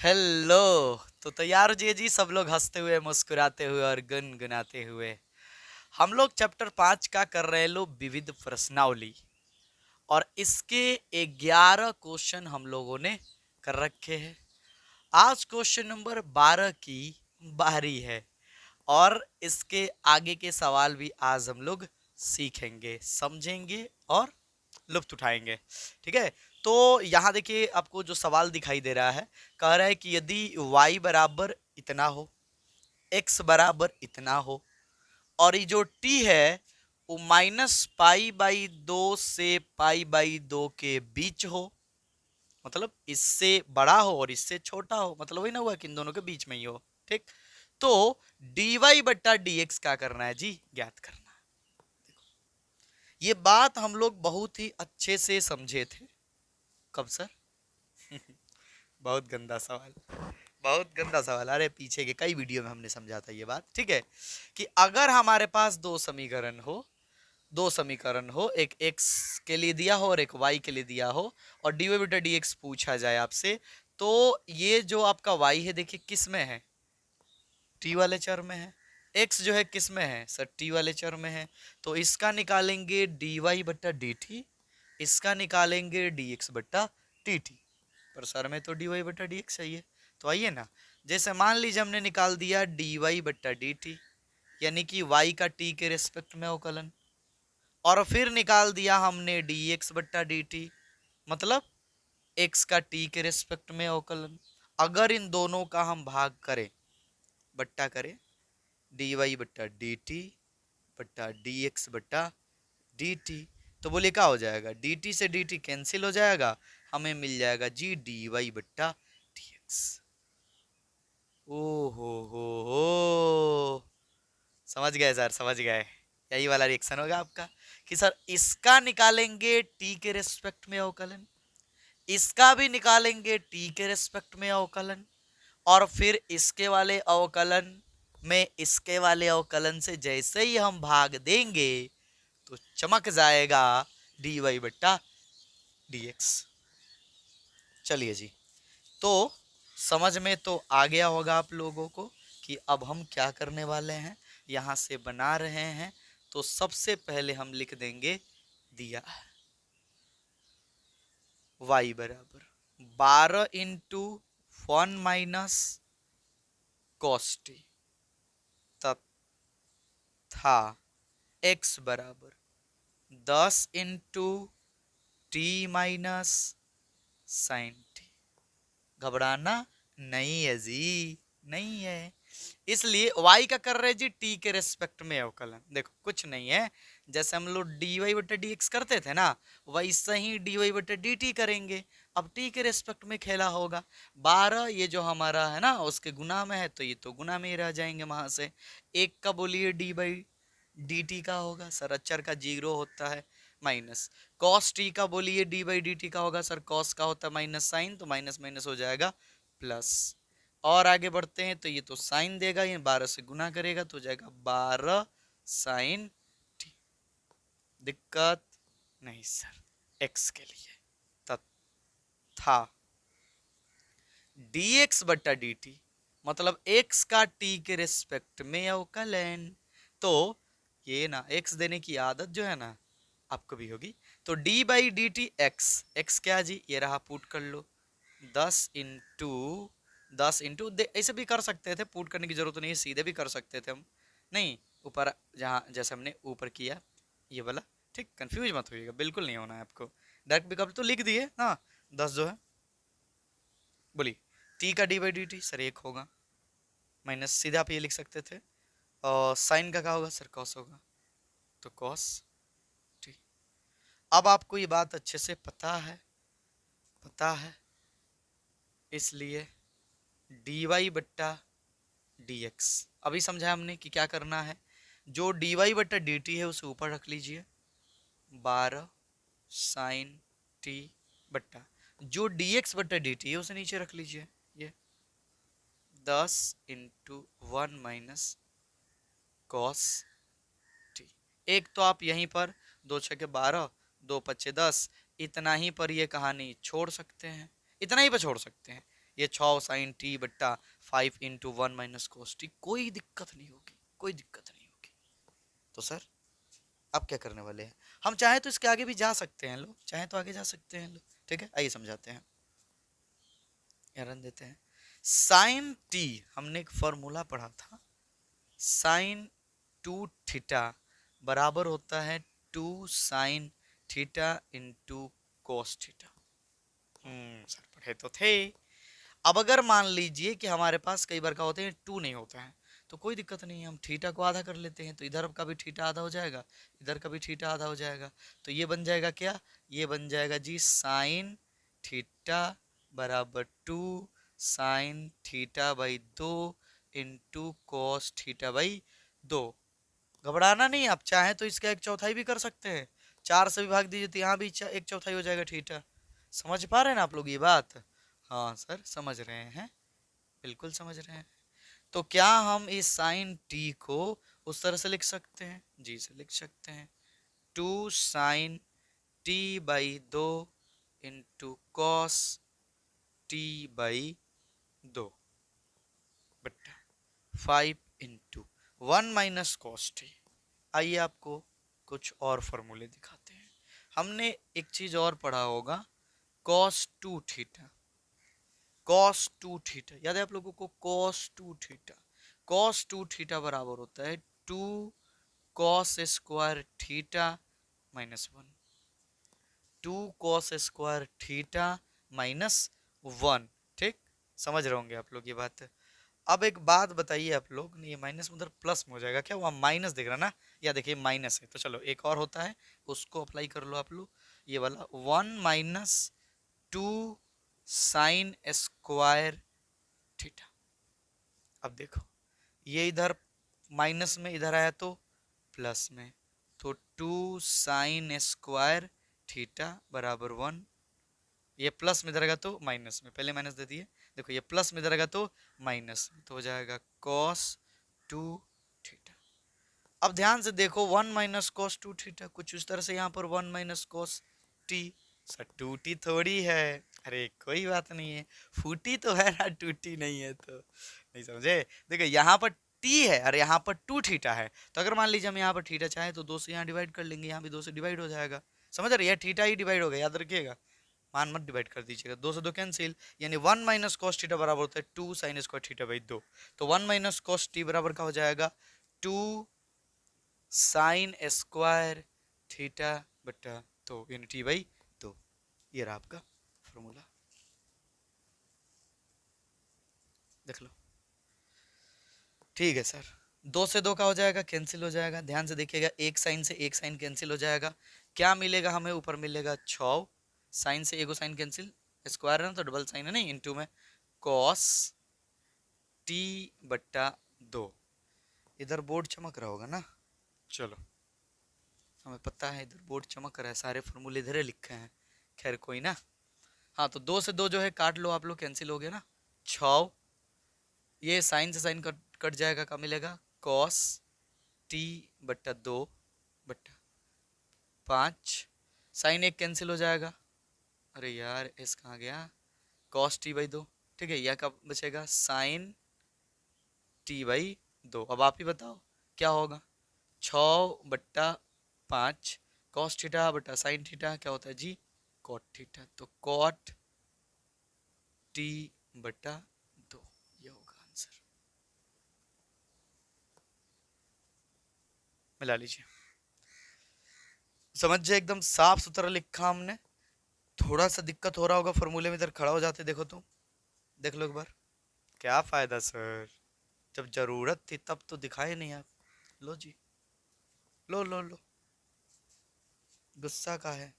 Hello. तो तैयार हो जी सब लोग हंसते हुए मुस्कुराते हुए और गुनगुनाते हुए। हम लोग चैप्टर 5 का कर रहे हैं लोग विविध प्रश्नावली। और इसके 11 क्वेश्चन हम लोगों ने कर रखे हैं। आज क्वेश्चन नंबर 12 की बारी है। और इसके आगे के सवाल भी आज हम लोग सीखेंगे, समझेंगे और लुत्फ उठाएंगे। ठीक है। तो यहाँ देखिए आपको जो सवाल दिखाई दे रहा है, कह रहा है कि यदि y बराबर इतना हो, x बराबर इतना हो और ये जो t है वो -π/2 से π/2 के बीच हो, मतलब इससे बड़ा हो और इससे छोटा हो, मतलब वही ना हुआ कि इन दोनों के बीच में ही हो। ठीक। तो dy बट्टा dx क्या करना है जी? ज्ञात करना है। ये बात हम लोग बहुत ही अच्छे से समझे थे। कब सर? बहुत गंदा सवाल, बहुत गंदा सवाल। अरे पीछे के कई वीडियो में हमने समझा था ये बात। ठीक है कि अगर हमारे पास दो समीकरण हो, एक x के लिए दिया हो और एक y के लिए दिया हो, और dy बटा dx पूछा जाए आपसे, तो ये जो आपका y है देखिए किस में है? t वाले चर में है। x जो है किस में है सर? t वाले चर में है। तो इसका निकालेंगे dy बट्टा dt, इसका निकालेंगे dx बट्टा dt। पर सर में तो dy बट्टा dx चाहिए। तो आइए ना, जैसे मान लीजिए हमने निकाल दिया dy बट्टा dt, यानी कि y का t के रेस्पेक्ट में अवकलन, और फिर निकाल दिया हमने dx बट्टा dt, मतलब x का t के रेस्पेक्ट में अवकलन। अगर इन दोनों का हम भाग करें, बट्टा करें, dy बट्टा dt बट्टा dx बट्टा dt, तो बोले क्या हो जाएगा? dt से dt कैंसिल हो जाएगा, हमें मिल जाएगा जी dy बट्टा dx। ओ हो, समझ गए सर, समझ गए। यही वाला रिएक्शन होगा आपका कि सर इसका निकालेंगे t के रेस्पेक्ट में अवकलन, इसका भी निकालेंगे t के रेस्पेक्ट में अवकलन, और फिर इसके वाले अवकलन में इसके वाले अवकलन से जैसे ही हम भाग देंगे तो चमक जाएगा dy बट्टा dx। चलिए जी, तो समझ में तो आ गया होगा आप लोगों को कि अब हम क्या करने वाले हैं। यहां से बना रहे हैं तो सबसे पहले हम लिख देंगे दिया y बराबर 12 इंटू 1 माइनस कॉस टी, तथा x बराबर 10 into T minus sine T. घबराना नहीं है जी, नहीं है। इसलिए y का कर रहे जी t के रेस्पेक्ट में अवकलन। देखो कुछ नहीं है, जैसे हम लोग dy बटा dx करते थे ना, वैसे ही dy बटा dt करेंगे। अब t के रेस्पेक्ट में खेला होगा। 12 ये जो हमारा है ना उसके गुना में है, तो ये तो गुना में ही रह जाएंगे वहां से। एक का बोलिए डी बाई डी टी का होगा सर, अक्षर का जीरो होता है, माइनस कॉस टी का बोलिए डी बाई डी टी का होगा सर, कॉस का होता है माइनस साइन, तो माइनस माइनस हो जाएगा प्लस। और आगे बढ़ते हैं तो ये तो साइन देगा, ये 12 से गुना करेगा तो हो जाएगा 12 साइन टी। दिक्कत नहीं सर। एक्स के लिए तथा dx बट्टा dt, मतलब x का t के रेस्पेक्ट में अवकलन। तो ये ना x देने की आदत जो है ना आपको भी होगी। तो d by D T x क्या जी? ये रहा, पुट कर लो 10 इंटू ऐसे भी कर सकते थे, पुट करने की जरूरत नहीं है, सीधे भी कर सकते थे हम। नहीं, ऊपर जहाँ जैसे हमने ऊपर किया ये वाला। ठीक, कंफ्यूज मत होइएगा, बिल्कुल नहीं होना है आपको। डायरेक्ट विकल्प तो लिख दिए ना, 10 जो है। बोलिए टी का D by D T sir 1 होगा, माइनस सीधे आप ये लिख सकते थे। और साइन का क्या होगा सर? कॉस होगा, तो कॉस टी। अब आपको ये बात अच्छे से पता है, पता है, इसलिए डी वाई बट्टा डी एक्स अभी समझा हमने कि क्या करना है। जो डी वाई बट्टा डी टी है उसे ऊपर रख लीजिए, 12 साइन टी बट्टा जो डी एक्स बट्टा डी टी है उसे नीचे रख लीजिए, ये 10 इंटू 1 माइनस कॉस टी। एक तो आप यहीं पर 2 छके 12, 2 पच्चे 10, इतना ही पर ये कहानी छोड़ सकते हैं, इतना ही पर छोड़ सकते हैं। ये 6 साइन टी बट्टा 5 इंटू 1 - cos t, कोई दिक्कत नहीं होगी, कोई दिक्कत नहीं होगी। तो सर अब क्या करने वाले हैं, हम चाहे तो इसके आगे भी जा सकते हैं लोग, चाहे तो आगे जा सकते हैं लोग, ठीक है आइए समझाते हैं, रन देते हैं। साइन टी, हमने एक फॉर्मूला पढ़ा था, साइन 2 थीटा बराबर होता है 2 sin theta into cos theta. Sir पढ़े तो थे। अब अगर मान लीजिए कि हमारे पास कई बार का होते हैं 2 नहीं होता है, तो कोई दिक्कत नहीं है, हम थीटा को आधा कर लेते हैं, तो इधर का भी थीटा आधा हो जाएगा, इधर का भी थीटा आधा हो जाएगा, तो ये बन जाएगा क्या, ये बन जाएगा जी साइन थीटा बराबर 2 sin थीटा/2 इंटू कॉस थीटा/2। घबराना नहीं, आप चाहे तो इसका 1/4 भी कर सकते हैं, 4 से विभाग दीजिए तो यहाँ भी 1/4 हो जाएगा थीटा। समझ पा रहे हैं ना आप लोग ये बात? हाँ सर समझ रहे हैं, बिल्कुल समझ रहे हैं। तो क्या हम इस साइन टी को उस तरह से लिख सकते हैं? जी से लिख सकते हैं, 2 sin t/2 into cos t/2 बट्टा 5 इंटू 1 - cos t। आइए आपको कुछ और फॉर्मूले दिखाते हैं। हमने एक चीज और पढ़ा होगा, cos 2 थीटा, cos 2 थीटा याद है आप लोगों को, cos 2 थीटा, cos 2 थीटा बराबर होता है 2 cos² थीटा-1, 2 cos² थीटा-1, ठीक, समझ रहे होंगे आप लोग ये बात। अब एक बात बताइए आप लोग, नहीं ये माइनस में उधर प्लस में हो जाएगा क्या, वहाँ माइनस दिख रहा ना, या देखिए माइनस है, तो चलो एक और होता है उसको अप्लाई कर लो आप लोग, ये वाला 1 - 2 sin² थीटा। अब देखो ये इधर माइनस में इधर आया तो प्लस में, तो 2 sin² थीटा बराबर 1, ये प्लस में इधर आएगा तो माइनस में, पहले माइनस दे दिए, देखो ये प्लस में इधर आएगा तो माइनस में, तो हो जाएगा cos 2 थीटा। अब ध्यान से देखो 1 - cos 2 थीटा, कुछ उस तरह से यहाँ पर 1 - cos t, सर टूटी थोड़ी है, अरे कोई बात नहीं है, फूटी तो है ना, टूटी नहीं है तो, नहीं समझे, देखो यहाँ पर t है और यहाँ पर 2 थीटा है, तो अगर मान लीजिए हम यहाँ पर थीटा चाहे तो 2 से यहाँ डिवाइड कर लेंगे, यहाँ भी 2 से डिवाइड हो जाएगा, समझ रहे, यह थीटा ही डिवाइड होगा, याद रखिएगा, मान मत डिवाइड कर दीजिएगा, 2 से 2 कैंसिल, यानी 1 - cos थीटा बराबर होता है 2 sin² थीटा/2, तो 1 - cos t बराबर का हो जाएगा 2 sin² थीटा/2 यानी t/2। ये रहा आपका फॉर्मूला, देख लो, ठीक है सर। 2 से 2 का हो जाएगा, कैंसिल हो जाएगा, ध्यान से देखिएगा, एक साइन से एक साइन कैंसिल हो जाएगा, क्या मिलेगा हमें, ऊपर मिलेगा 6, साइन से एगो साइन कैंसिल, स्क्वायर है ना तो डबल साइन है, नहीं इंटू में cos t/2, इधर बोर्ड चमक रहा होगा ना, चलो हमें पता है इधर बोर्ड चमक रहा है, सारे फॉर्मूले इधर लिखे हैं, खैर कोई ना। हाँ तो 2 से 2 जो है काट लो आप लोग, कैंसिल हो गया ना, 6, ये साइन से साइन कट कट जाएगा, क्या मिलेगा, cos t/2 बट्टा 5, साइन एक कैंसिल हो जाएगा, अरे यार एस कहाँ गया, cos t/2, ठीक है, यह कब बचेगा, साइन t/2, अब आप ही बताओ क्या होगा, 6/5 cos थीटा बटा साइन थीटा क्या होता है जी, cot थीटा, तो cot t/2, ये होगा आंसर, मिला लीजिए, समझ जाए, एकदम साफ सुथरा लिखा हमने, थोड़ा सा दिक्कत हो रहा होगा फॉर्मूले में, इधर खड़ा हो जाते, देखो तो, देख लो एक बार, क्या फायदा सर, जब जरूरत थी तब तो दिखाए नहीं आप, लो जी, लो लो लो, गुस्सा का है।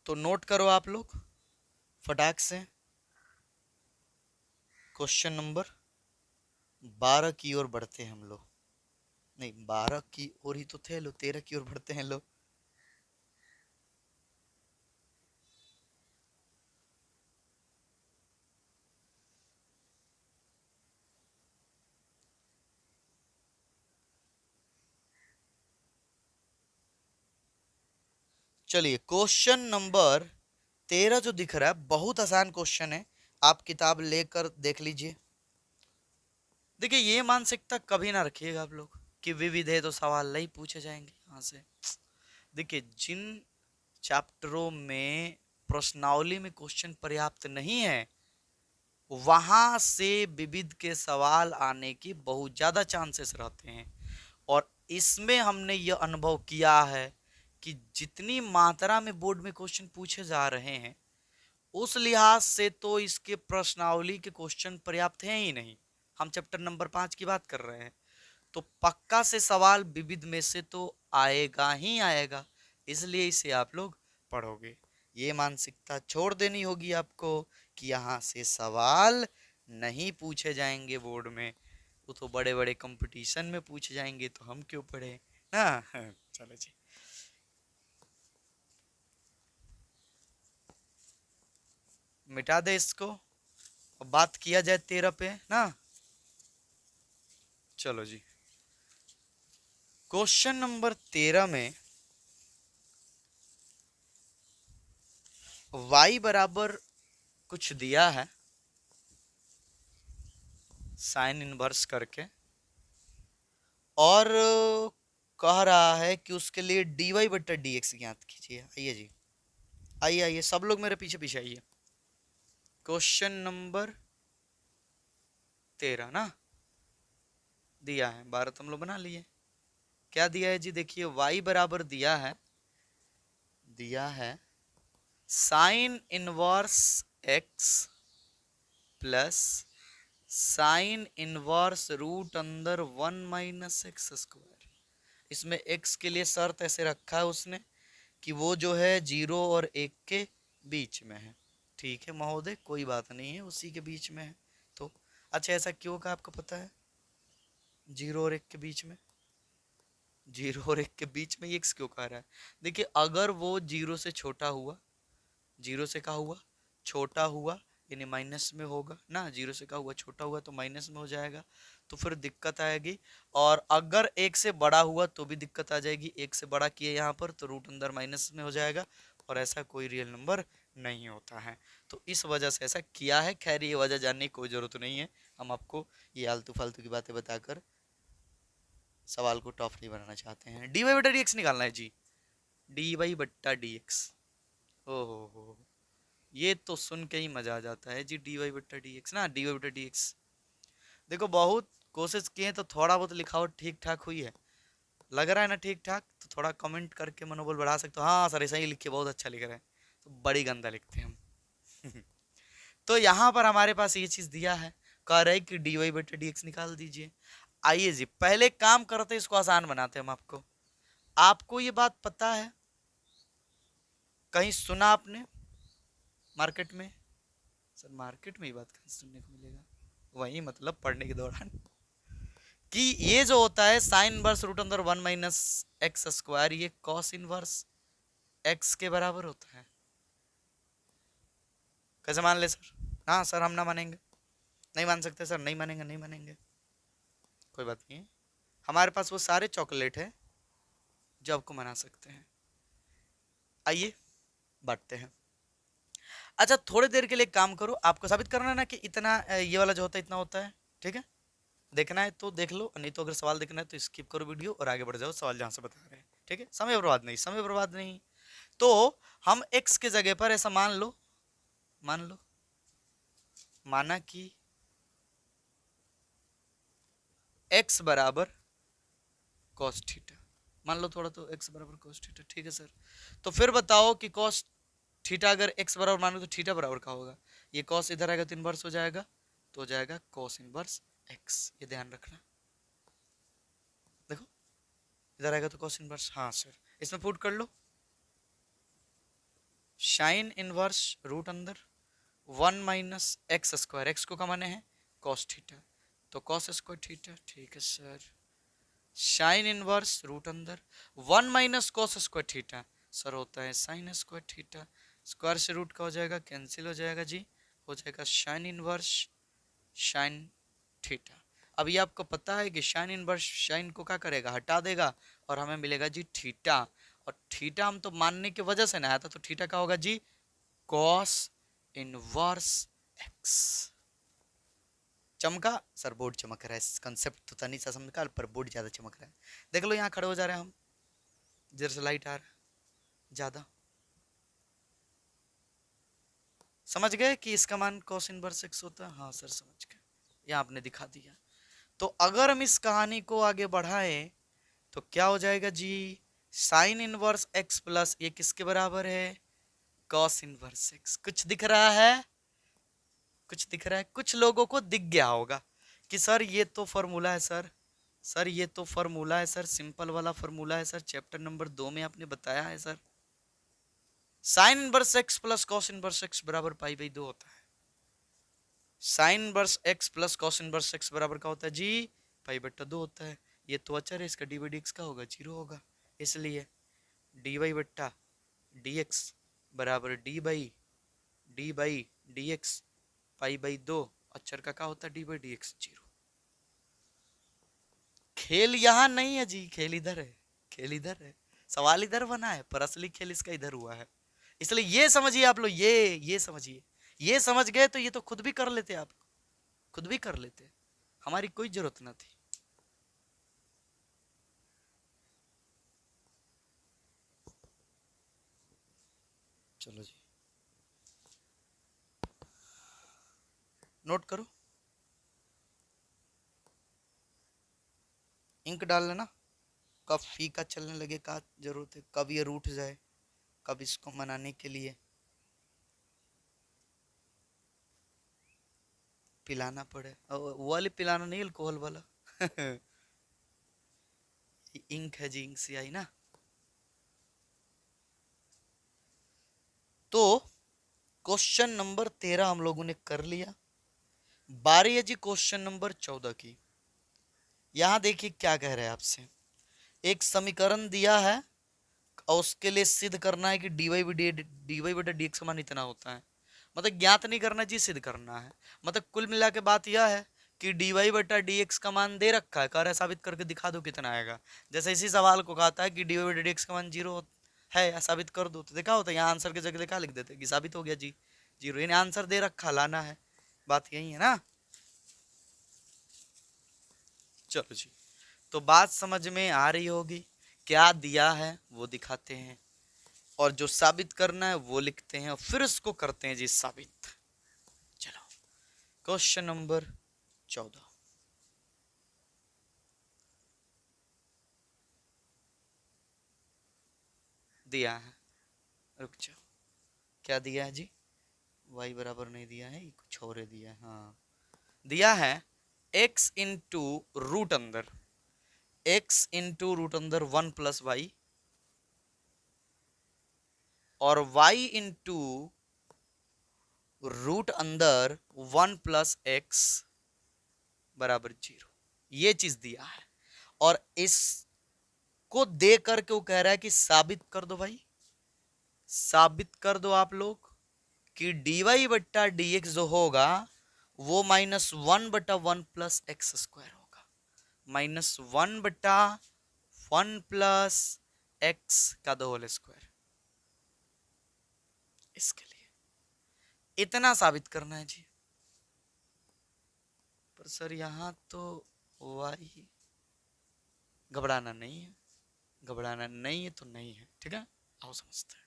तो नोट करो आप लोग फटाक से, क्वेश्चन नंबर 12 की ओर बढ़ते हैं हम लोग, नहीं 12 की ओर ही तो थे लो, 13 की ओर बढ़ते हैं लोग। चलिए क्वेश्चन नंबर 13 जो दिख रहा है बहुत आसान क्वेश्चन है, आप किताब लेकर देख लीजिए। देखिए ये मानसिकता कभी ना रखिएगा आप लोग कि विविध है तो सवाल नहीं पूछे जाएंगे यहाँ से। देखिए जिन चैप्टरों में प्रश्नावली में क्वेश्चन पर्याप्त नहीं है वहां से विविध के सवाल आने की बहुत ज्यादा चांसेस रहते हैं। और इसमें हमने यह अनुभव किया है कि जितनी मात्रा में बोर्ड में क्वेश्चन पूछे जा रहे हैं उस लिहाज से तो इसके प्रश्नावली के क्वेश्चन पर्याप्त हैं ही नहीं। हम चैप्टर नंबर 5 की बात कर रहे हैं तो पक्का से सवाल विविध में से तो आएगा ही आएगा, इसलिए इसे आप लोग पढ़ोगे। ये मानसिकता छोड़ देनी होगी आपको कि यहाँ से सवाल नहीं पूछे जाएंगे बोर्ड में, वो तो बड़े बड़े कंपटीशन में पूछे जाएंगे तो हम क्यों पढ़े ना। चलो जी, मिटा दे इसको, अब बात किया जाए 13 पे ना। चलो जी, क्वेश्चन नंबर 13 में y बराबर कुछ दिया है साइन इनवर्स करके, और कह रहा है कि उसके लिए dy बट्टा dx ज्ञात कीजिए। आइए जी, आइए आइए सब लोग मेरे पीछे पीछे आइए। क्वेश्चन नंबर 13 ना दिया है, 12 तो हम लोग बना लिए। क्या दिया है जी, देखिए y बराबर दिया है sine inverse x plus sine inverse root अंदर 1 माइनस एक्स स्क्वायर। इसमें x के लिए शर्त ऐसे रखा है उसने कि वो जो है 0 और 1 के बीच में है। ठीक है महोदय, कोई बात नहीं है, उसी के बीच में है तो। अच्छा ऐसा क्यों का आपको पता है 0 और 1 के बीच में, 0 और 1 के बीच में x क्यों कह रहा है? देखिए अगर वो 0 से छोटा हुआ, 0 से क्या हुआ छोटा हुआ यानी माइनस में होगा ना, 0 से क्या हुआ छोटा हुआ तो माइनस में हो जाएगा, तो फिर दिक्कत आएगी। और अगर 1 से बड़ा हुआ तो भी दिक्कत आ जाएगी, 1 से बड़ा किए यहाँ पर तो रूट अंदर माइनस में हो जाएगा, और ऐसा कोई रियल नंबर नहीं होता है। तो इस वजह से ऐसा किया है। खैर ये वजह जानने की कोई ज़रूरत नहीं है, हम आपको ये आलतू फालतू की बातें बताकर सवाल को टफ नहीं बनाना चाहते हैं। डी वाई बट्टा डी एक्स निकालना है जी, डी वाई बट्टा डी एक्स। ओहो, ये तो सुन के ही मजा आ जाता है जी, डी वाई बट्टा डी एक्स ना, डी वाई बट्टा डी एक्स। देखो बहुत कोशिश किए तो थोड़ा बहुत लिखावट ठीक ठाक हुई है, लग रहा है ना ठीक ठाक, तो थोड़ा कमेंट करके मनोबल बढ़ा सकते हो। हाँ सर ऐसा ही लिखिए, बहुत अच्छा लिख रहे हैं, तो बड़ी गंदा लिखते हैं हम। तो यहाँ पर हमारे पास ये चीज दिया है, कह रहे कि डी वाई बट्टा डी एक्स निकाल दीजिए। आइए जी पहले काम करते इसको आसान बनाते हम आपको। आपको ये बात पता है, कहीं सुना आपने मार्केट में? सर मार्केट में ही बात कहीं सुनने को मिलेगा, वही मतलब पढ़ने के दौरान, कि ये जो होता है साइन इनवर्स रूट अंदर 1 माइनस एक्स स्क्वायर, ये कॉस इनवर्स एक्स के बराबर होता है। कैसे मान ले सर? हाँ सर हम ना मानेंगे, नहीं मान सकते सर, नहीं मानेंगे नहीं मानेंगे, कोई बात नहीं है, हमारे पास वो सारे चॉकलेट है जो आपको मना सकते हैं। आइए बांटते हैं। अच्छा थोड़ी देर के लिए काम करो, आपको साबित करना है ना कि इतना ये वाला जो होता है इतना होता है, ठीक है? देखना है तो देख लो, नहीं तो अगर सवाल देखना है तो स्किप करो वीडियो और आगे बढ़ जाओ सवाल जहां से बता रहे हैं, ठीक है? समय बर्बाद नहीं, समय बर्बाद नहीं। तो हम x के जगह पर ऐसा मान लो माना कि x बराबर cos थीटा, मान लो थोड़ा, तो x बराबर cos थीटा, ठीक है सर? तो फिर बताओ कि cos थीटा अगर x बराबर मानो तो थीटा बराबर क्या होगा? ये cos इधर आएगा तो इनवर्स हो जाएगा, तो हो जाएगा cos इनवर्स x। ये ध्यान रखना, देखो इधर आएगा तो cos इनवर्स, हाँ सर इसमें पुट कर लो साइन इनवर्स रूट अंदर 1 माइनस एक्स स्क्वायर, एक्स को क्या माने हैं cos थीटा, तो cos स्क्वायर थीटा, ठीक है सर। साइन इनवर्स रूट अंदर 1 minus cos square theta, sir होता है साइन स्क्वायर थीटा, स्क्वायर से रूट का हो जाएगा कैंसिल हो जाएगा जी, हो जाएगा साइन इनवर्स साइन थीटा। अब ये आपको पता है कि साइन इनवर्स साइन को क्या करेगा हटा देगा और हमें मिलेगा जी थीटा, और थीटा हम तो मानने की वजह से ना आया था, तो थीटा क्या होगा जी कॉस इनवर्स एक्स। चमका सर, बोर्ड चमक रहा है, कंसेप्ट तो तनी सा समझ का, पर बोर्ड ज्यादा चमक रहा है। देख लो यहाँ खड़े हो जा रहे हैं हम, जरा से लाइट आ रहा है ज्यादा। समझ गए कि इसका मान कॉस इनवर्स एक्स होता है? हाँ सर समझ गए, यहाँ आपने दिखा दिया। तो अगर हम इस कहानी को आगे बढ़ाएं तो क्या हो जाएगा जी, साइन इनवर्स एक्स प्लस ये किसके बराबर है, कॉस इनवर्स एक्स। कुछ दिख रहा है? कुछ दिख रहा है? कुछ लोगों को दिख गया होगा कि सर ये तो फॉर्मूला है सर, सर ये तो फॉर्मूला है सर, सिंपल वाला फॉर्मूला है सर, चैप्टर नंबर 2 में आपने बताया है sir, sine inverse x plus cos inverse x बराबर पाई बाई 2 होता है। Sine inverse x plus cos inverse x बराबर का होता है जी, पाई बट्टा 2 होता है। ये तो अचर है, इसका डी बाई डी एक्स का होगा 0 होगा, इसलिए डी वाई बट्टा डी एक्स बराबर D by D x pi by 2, अचर का क्या होता है डी बाई डी एक्स 0। खेल यहाँ नहीं है जी, खेल इधर है, खेल इधर है, सवाल इधर बना है, पर असली खेल इसका इधर हुआ है। इसलिए ये समझिए आप लोग, ये समझिए, ये समझ गए तो ये तो खुद भी कर लेते, आप खुद भी कर लेते, हमारी कोई जरूरत ना थी। चलो जी नोट करो, इंक डाल लेना, कब फीका चलने लगे का जरूरत है, कब ये रूठ जाए, कब इसको मनाने के लिए पिलाना पड़े। वो वाले पिलाना नहीं, अल्कोहल वाला इंक है जी, इंक से आई ना। तो क्वेश्चन नंबर 13 हम लोगों ने कर लिया, बारी है जी क्वेश्चन नंबर 14 की। यहां देखिए क्या कह रहे हैं आपसे, एक समीकरण दिया है और उसके लिए सिद्ध करना है कि डी वाई बटा डी एक्स का मान इतना होता है। मतलब ज्ञात नहीं करना जी, सिद्ध करना है। मतलब कुल मिला के बात यह है कि डी वाई बटा डी एक्स का मान दे रखा है, कह रहा है साबित करके दिखा दो कितना आएगा। जैसे इसी सवाल को कहता है कि डी वाई बटा डी एक्स का मान 0 है, या साबित कर दो, तो देखा होता है यहाँ आंसर की जगह लिखा लिख देते कि साबित हो गया जी 0, यानी आंसर दे रखा, लाना है, बात यही है ना। चलो जी, तो बात समझ में आ रही होगी, क्या दिया है वो दिखाते हैं और जो साबित करना है वो लिखते हैं और फिर उसको करते हैं जी साबित। चलो क्वेश्चन नंबर 14 दिया है, रुक जाओ, क्या दिया है जी, y बराबर नहीं दिया है, कुछ और दिया है, हाँ दिया है x इंटू रूट अंदर, x इंटू रूट अंदर 1 प्लस वाई और y इंटू रूट अंदर 1 प्लस एक्स बराबर 0, ये चीज दिया है। और इसको दे करके वो कह रहा है कि साबित कर दो भाई, साबित कर दो आप लोग कि डी वाई बट्टा डी एक्स जो होगा वो -1/1 प्लस एक्स स्क्वायर होगा, -1/1 प्लस एक्स का द होल स्क्वायर। इसके लिए इतना साबित करना है जी, पर सर यहां तो वाई, घबराना नहीं है, घबराना नहीं है तो नहीं है, ठीक है, आओ समझते हैं।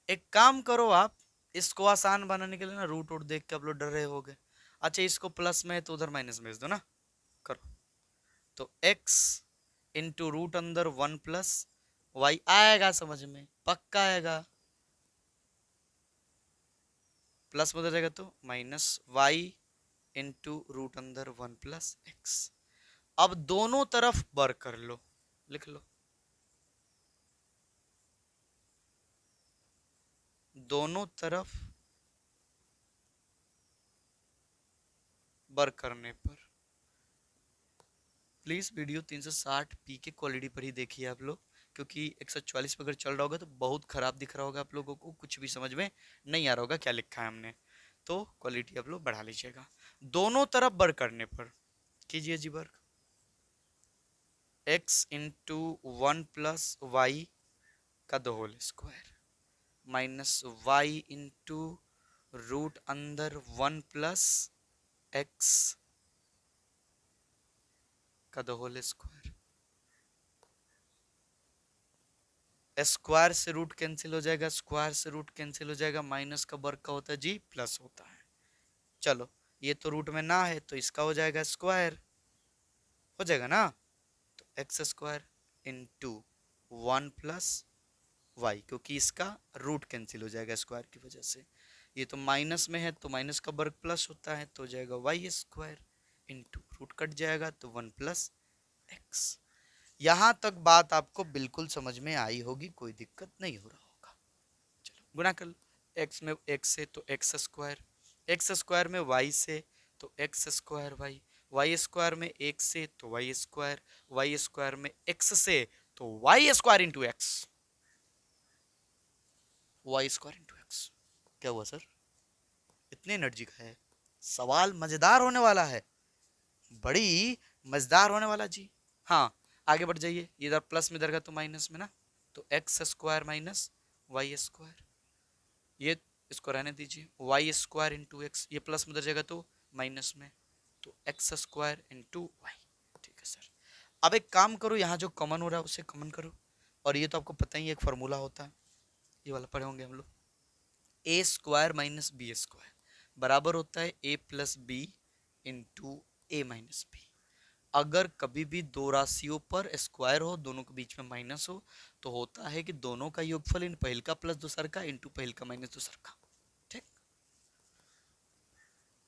एक काम करो आप, इसको आसान बनाने के लिए ना रूट वूट देख के आप लोग डर रहे होगे, अच्छा इसको प्लस में है तो उधर माइनस भेज दो ना, करो। तो x इंटू रूट अंदर 1 प्लस वाई आएगा, समझ में पक्का आएगा, प्लस में जाएगा तो माइनस वाई इंटू रूट अंदर 1 प्लस एक्स। अब दोनों तरफ बर कर लो, लिख लो, दोनों तरफ बर करने पर, प्लीज वीडियो 360p के क्वालिटी पर ही देखिए आप लोग, क्योंकि 144 पर अगर चल रहा होगा तो बहुत खराब दिख रहा होगा आप लोगों को, कुछ भी समझ में नहीं आ रहा होगा क्या लिखा है हमने, तो क्वालिटी आप लोग बढ़ा लीजिएगा। दोनों तरफ वर्ग करने पर कीजिए जी वर्ग, x इंटू 1 प्लस वाई का the whole square minus Y into root अंदर 1 प्लस एक्स का द होल स्क्वायर। स्क्वायर से रूट कैंसिल हो जाएगा, स्क्वायर से रूट कैंसिल हो जाएगा, माइनस का वर्ग का होता है जी प्लस होता है। चलो ये तो रूट में ना है तो इसका हो जाएगा स्क्वायर, हो जाएगा ना, तो X square into 1 plus Y, क्योंकि इसका रूट कैंसिल हो जाएगा स्क्वायर की वजह से। ये तो माइनस में है तो माइनस का वर्ग प्लस होता है तो हो जाएगा Y square into root cut जाएगा तो 1 प्लस एक्स। यहां तक बात आपको बिल्कुल समझ में आई होगी, कोई दिक्कत नहीं हो रहा होगा। चलो गुना कर लो, एक्स में एक्स से तो एक्स स्क्वायर, एक्स स्क्वायर में वाई से तो X square Y, Y square में एक से तो वाई स्क्वायर, वाई स्क्वायर में एक्स से तो Y square into X, Y square into X. क्या हुआ सर, इतनी एनर्जी का है, सवाल मजेदार होने वाला है, बड़ी मजेदार होने वाला जी। हाँ आगे बढ़ जाइए, इधर प्लस में इधर का तो माइनस में ना, तो X square minus Y square, ये इसको रहने दीजिए, वाई स्क्वायर इंटू एक्स, ये प्लस में उधर जाएगा तो माइनस में, तो एक्स स्क्वायर इंटू वाई। ठीक है सर, अब एक काम करो, यहाँ जो कॉमन हो रहा है उसे कॉमन करो, और ये तो आपको पता ही एक फॉर्मूला होता है, ये वाला पढ़े होंगे हम लोग, ए स्क्वायर माइनस बी स्क्वायर बराबर होता है ए प्लस बी इंटू ए माइनस बी। अगर कभी भी दो राशियों पर स्क्वायर हो, दोनों के बीच में माइनस हो, तो होता है कि दोनों का योगफल इन पहल का प्लस दूसर का इंटू पहल का माइनस दूसर का। ठीक,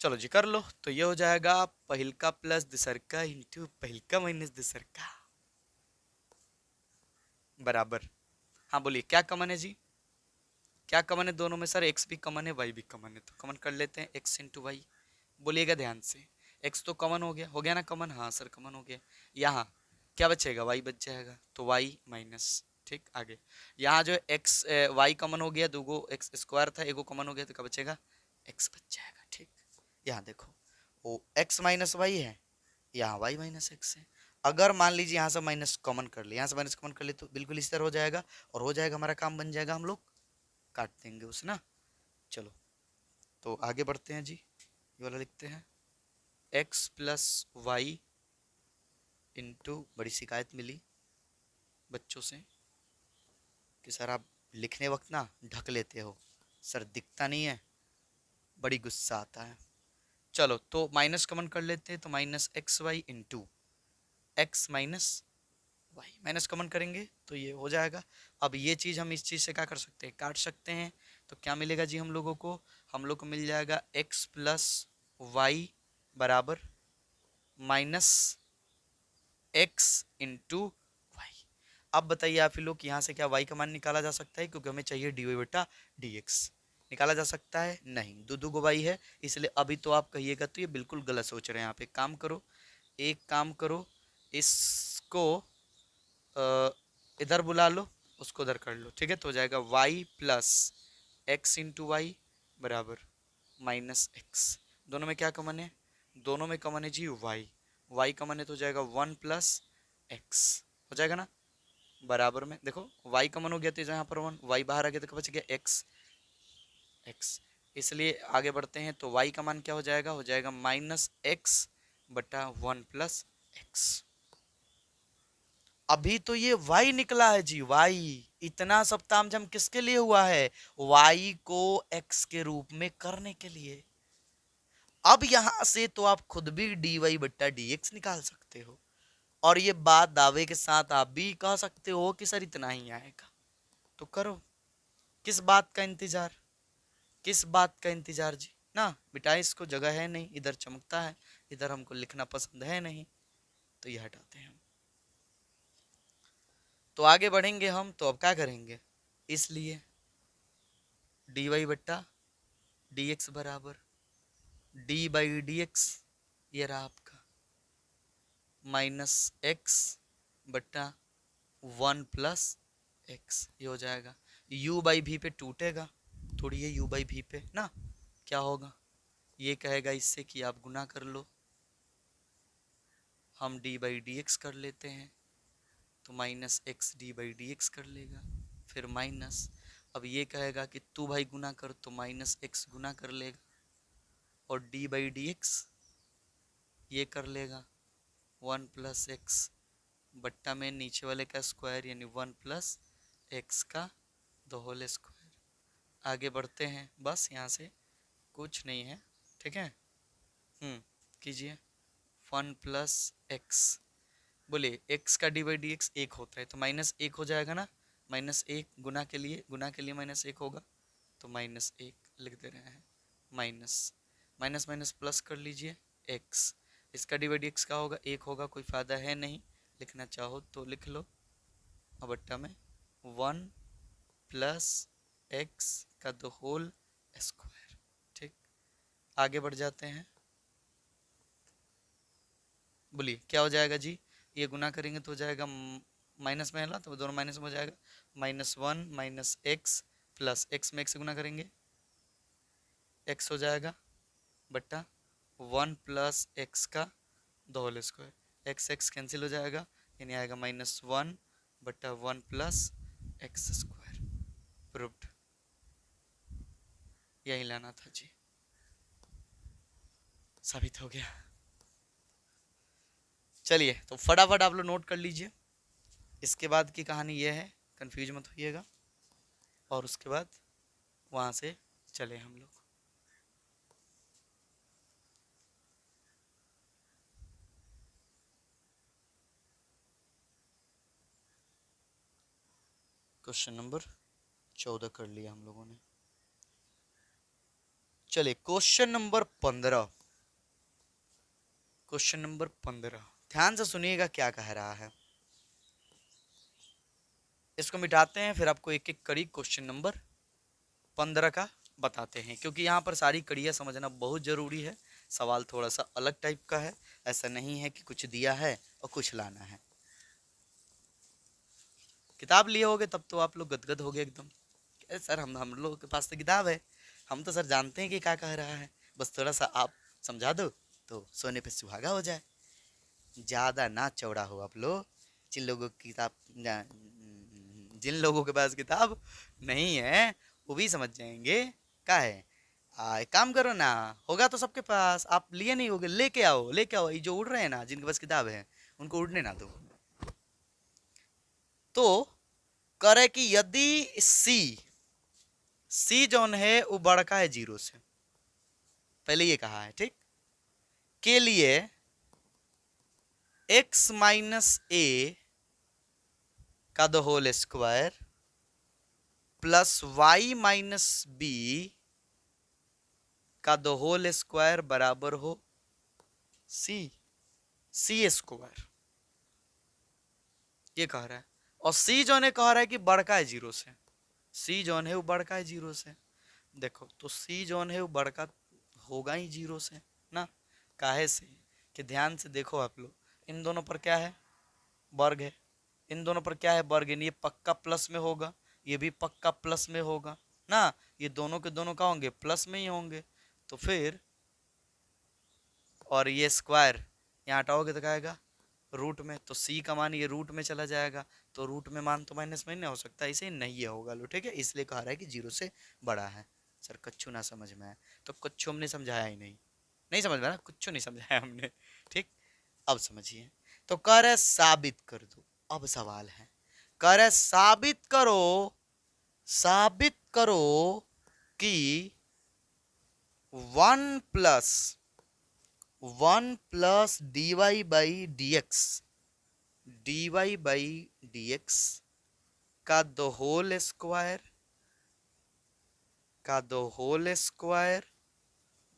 चलो जी कर लो, तो ये हो जाएगा पहल का प्लस दूसर का इंटू पहल का माइनस दूसर का बराबर। हाँ बोलिए क्या कमन है जी, क्या कमन है दोनों में सर, एक्स भी कमन है वाई भी कमन है, तो कमन कर लेते हैं एक्स इंटू वाई। बोलिएगा ध्यान से, एक्स तो कमन हो गया ना कमन, हाँ सर कमन हो गया। यहाँ क्या बचेगा, वाई बच जाएगा तो वाई माइनस। ठीक आगे, यहाँ जो एक्स वाई कमन हो गया, दो एक्स स्क्वायर था, एगो कमन हो गया तो क्या बचेगा, एक्स बच जाएगा। ठीक, यहाँ देखो वो एक्स माइनस वाई है, यहाँ वाई माइनस एक्स है। अगर मान लीजिए यहाँ से माइनस कॉमन कर ले, यहाँ से माइनस कॉमन कर ले तो बिल्कुल इस तरह हो जाएगा, और हो जाएगा हमारा काम बन जाएगा, हम लोग काट देंगे उसे ना। चलो तो आगे बढ़ते हैं जी, ये वाला लिखते हैं, एक्स प्लस वाई इंटू, बड़ी शिकायत मिली बच्चों से कि सर आप लिखने वक्त ना ढक लेते हो, सर दिखता नहीं है, बड़ी गुस्सा आता है। चलो तो माइनस कॉमन कर लेते हैं, तो minus X Y into X minus Y, minus common करेंगे तो ये हो जाएगा। अब ये चीज़ हम इस चीज़ से क्या कर सकते हैं, काट सकते हैं, तो क्या मिलेगा जी हम लोगों को, हम लोग को मिल जाएगा एक्स प्लस वाई बराबर माइनस एक्स इंटू वाई। अब बताइए आप ही लोग, यहाँ से क्या वाई का मान निकाला जा सकता है, क्योंकि हमें चाहिए डी वाई बटा डी एक्स, निकाला जा सकता है नहीं, दो गो वाई है, इसलिए अभी तो आप कहिएगा तो ये बिल्कुल गलत सोच रहे हैं आप। एक काम करो, एक काम करो, इसको इधर बुला लो, उसको उधर कर लो, ठीक है, तो हो जाएगा Y plus X into Y बराबर माइनस एक्स। दोनों में क्या कमन है, दोनों में कमन है जी वाई, वाई कमन है तो हो जाएगा 1 प्लस एक्स, हो जाएगा ना, बराबर में देखो वाई कमन हो गया तो यहाँ पर 1, वाई बाहर आ गया तो बच गया एक्स, एक्स, इसलिए आगे बढ़ते हैं, तो वाई का मान क्या हो जाएगा माइनस एक्स बटा 1 प्लस एक्स। अभी तो ये y निकला है जी, y, इतना सब तामझाम किसके लिए हुआ है, y को x के रूप में करने के लिए। अब यहां से तो आप खुद भी dy बट्टा dx निकाल सकते हो, और ये बात दावे के साथ आप भी कह सकते हो कि सर इतना ही आएगा, तो करो, किस बात का इंतजार, किस बात का इंतजार जी ना बेटा, इसको जगह है नहीं, इधर चमकता है, इधर हमको लिखना पसंद है नहीं, तो ये हटाते हैं हम। तो आगे बढ़ेंगे हम, तो अब क्या करेंगे, इसलिए डी वाई बट्टा डी एक्स बराबर डी बाई डी एक्स, ये रहा आपका माइनस एक्स बट्टा 1 प्लस एक्स, ये हो जाएगा, u बाई भी पे टूटेगा थोड़ी, ये u बाई भी पे ना क्या होगा, ये कहेगा इससे कि आप गुना कर लो, हम डी बाई डी एक्स कर लेते हैं, तो minus x D by D x कर लेगा, फिर माइनस अब ये कहेगा कि तू भाई गुना कर, तो माइनस एक्स गुना कर लेगा और डी बाई डी एक्स ये कर लेगा 1 + x बट्टा में नीचे वाले का स्क्वायर यानी 1 + x का द होल स्क्वायर। आगे बढ़ते हैं, बस यहाँ से कुछ नहीं है, ठीक है। कीजिए 1 + x, बोले x का डी बाई डी एक्स 1 होता है तो माइनस 1 हो जाएगा ना, -1 गुना के लिए -1 होगा तो -1 लिख दे रहे हैं। माइनस माइनस माइनस प्लस कर लीजिए x, इसका डी बाई डी एक्स का होगा 1 होगा, कोई फ़ायदा है नहीं, लिखना चाहो तो लिख लो और बट्टा में 1 + x का द होल स्क्वायर। ठीक, आगे बढ़ जाते हैं। बोलिए क्या हो जाएगा जी, ये गुना करेंगे तो हो जाएगा माइनस में है ना, तो दोनों माइनस में हो जाएगा -1 - x प्लस x में x से गुना करेंगे x हो जाएगा बट्टा 1 + x का the whole square, x cancel हो जाएगा यानी आएगा -1 बट्टा 1 + x स्क्वायर। प्रूव्ड, यही लाना था जी, साबित हो गया। चलिए तो फटाफट आप लोग नोट कर लीजिए, इसके बाद की कहानी ये है, कंफ्यूज मत होइएगा, और उसके बाद वहाँ से चले हम लोग। क्वेश्चन नंबर 14 कर लिया हम लोगों ने। चलिए क्वेश्चन नंबर 15, क्वेश्चन नंबर 15 ध्यान से सुनिएगा क्या कह रहा है। इसको मिटाते हैं फिर आपको एक एक कड़ी क्वेश्चन नंबर 15 का बताते हैं, क्योंकि यहाँ पर सारी कड़ियाँ समझना बहुत ज़रूरी है। सवाल थोड़ा सा अलग टाइप का है, ऐसा नहीं है कि कुछ दिया है और कुछ लाना है। किताब लिए होगे तब तो आप लोग गदगद हो गए एकदम, सर हम लोग के पास तो किताब है, हम तो सर जानते हैं कि क्या कह रहा है, बस थोड़ा सा आप समझा दो तो सोने पे सुहागा हो जाए। ज़्यादा ना चौड़ा हो आप लोग, जिन लोगों की किताब, जिन लोगों के पास किताब नहीं है वो भी समझ जाएंगे क्या है। एक काम करो ना, होगा तो सबके पास, आप लिए नहीं होगे, लेके आओ लेके आओ, ये जो उड़ रहे हैं ना जिनके पास किताब है उनको उड़ने ना दो। तो करे कि यदि सी जौन है वो बड़का है 0 से, पहले ये कहा है ठीक, के लिए x - a का the whole square plus y - b का द होल स्क्वायर बराबर हो सी स्क्वायर, ये कह रहा है। और सी जौन है कह रहा है कि बड़का है 0 से, सी जौन है वो बड़का है 0 से। देखो तो सी जौन है वो बड़का होगा ही 0 से ना, काहे से कि ध्यान से देखो आप लोग, इन दोनों पर क्या है, वर्ग है, इन दोनों पर क्या है, वर्ग है, ये पक्का प्लस में होगा, ये भी पक्का प्लस में होगा ना, ये दोनों के दोनों का होंगे प्लस में ही होंगे, तो फिर और ये स्क्वायर यहाँ हटाओगे तो क्या आएगा रूट में, तो सी का मान ये रूट में चला जाएगा, तो रूट में मान तो माइनस में नहीं हो सकता, इसे नहीं ये होगा लो, ठीक है, इसलिए कहा रहा है कि 0 से बड़ा है। सर कच्चू ना समझ में आए तो कच्चू हमने समझाया ही नहीं, नहीं समझ में ना, कुछ नहीं समझाया हमने, ठीक। अब समझिए, तो कह रहे साबित कर दो, अब सवाल है, कह रहे साबित करो कि 1 + dy/dx का द होल स्क्वायर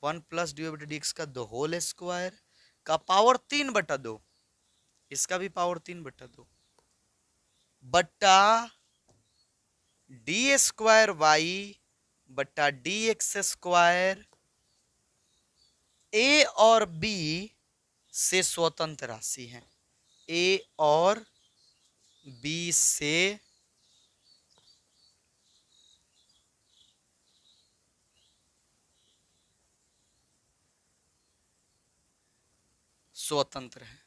1 + dy/dx का द होल स्क्वायर का पावर 3/2, इसका भी पावर 3/2 बट्टा d² y/dx² ए और बी से स्वतंत्र राशि है, ए और बी से स्वतंत्र है।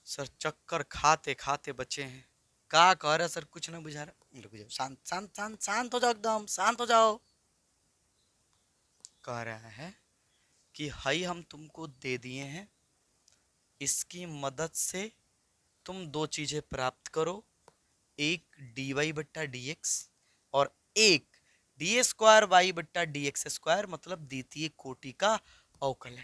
सर चक्कर खाते खाते बचे हैं, क्या कह रहा सर, कुछ ना बुझा रहा, रुक जाओ, शांत शांत शांत शांत हो जाओ, एकदम शांत हो जाओ। कह रहा है कि हाई हम तुमको दे दिए हैं, इसकी मदद से तुम दो चीजें प्राप्त करो, एक डी वाई बट्टा डी एक्स और एक डी स्क्वायर वाई बट्टा डी एक्स स्क्वायर, मतलब द्वितीय कोटि का अवकलन।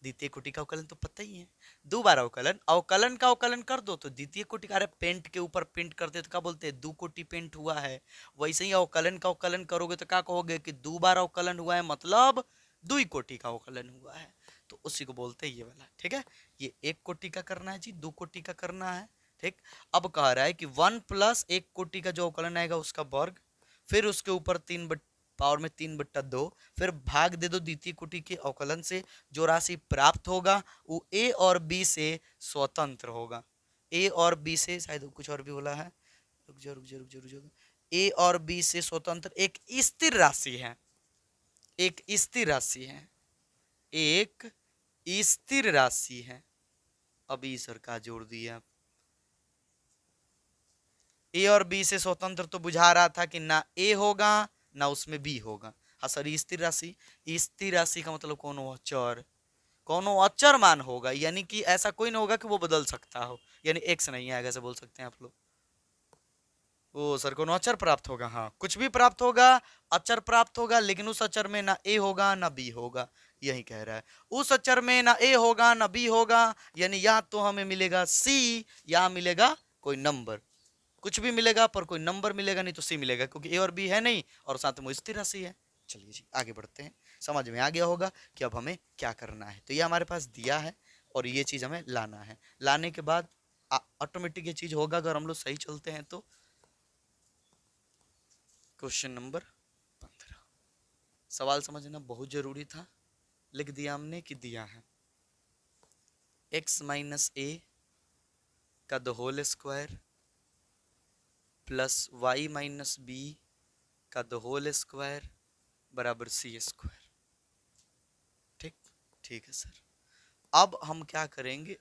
द्वितीय कोटि का अवकलन तो पता ही है, दो बार अवकलन, अवकलन का अवकलन कर दो तो द्वितीय कोटि का। अरे पेंट के ऊपर पेंट करते तो क्या बोलते हैं, दो कोटि पेंट हुआ है। वैसे ही अवकलन का अवकलन करोगे तो क्या कहोगे कि दो बार अवकलन हुआ है, मतलब दुई कोटि का अवकलन हुआ है, तो उसी को बोलते हैं ये वाला। ठीक है, ये एक कोटि का करना है जी, दो कोटि का करना है। ठीक, अब कह रहा है कि वन प्लस एक कोटि का जो अवकलन आएगा उसका वर्ग, फिर उसके ऊपर पावर में 3/2, फिर भाग दे दो द्वितीय कोटि के अवकलन से। जो राशि प्राप्त होगा वो ए और बी से स्वतंत्र होगा। ए और बी से, शायद कुछ और भी बोला है, रुक जाओ रुक जाओ रुक जाओ रुक जाओ, ए और बी से स्वतंत्र एक स्थिर राशि है, एक स्थिर राशि है, एक स्थिर राशि है। अभी सर का जोड़ दिया, ए और बी से स्वतंत्र तो बुझा रहा था कि ना ए होगा ना उसमें बी होगा। हाँ सर, स्थिर राशि, स्थिर राशि का मतलब कोनो अचर, कोनो अचर मान होगा, यानी कि ऐसा कोई नहीं होगा कि वो बदल सकता हो, यानी एक्स नहीं आएगा, ऐसे बोल सकते हैं आप लोग। ओ सर, कोनो अचर प्राप्त होगा, हाँ कुछ भी प्राप्त होगा, अचर प्राप्त होगा, लेकिन उस अचर में ना ए होगा ना बी होगा, यही कह रहा है। उस अचर में ना ए होगा ना बी होगा, यानी या तो हमें मिलेगा सी या मिलेगा कोई नंबर, कुछ भी मिलेगा पर कोई नंबर मिलेगा नहीं, तो सी मिलेगा, क्योंकि ए और बी है नहीं और साथ में स्थिर राशि है। चलिए जी आगे बढ़ते हैं, समझ में आ गया होगा कि अब हमें क्या करना है। तो ये हमारे पास दिया है और ये चीज हमें लाना है, लाने के बाद ऑटोमेटिक ये चीज होगा अगर हम लोग सही चलते हैं तो। क्वेश्चन नंबर 15, सवाल समझना बहुत जरूरी था, लिख दिया हमने कि दिया है x माइनस ए का the whole square plus Y minus B का द होल स्क्वायर बराबर सी स्क्वायर। ठीक, ठीक है सर। अब हम क्या करेंगे,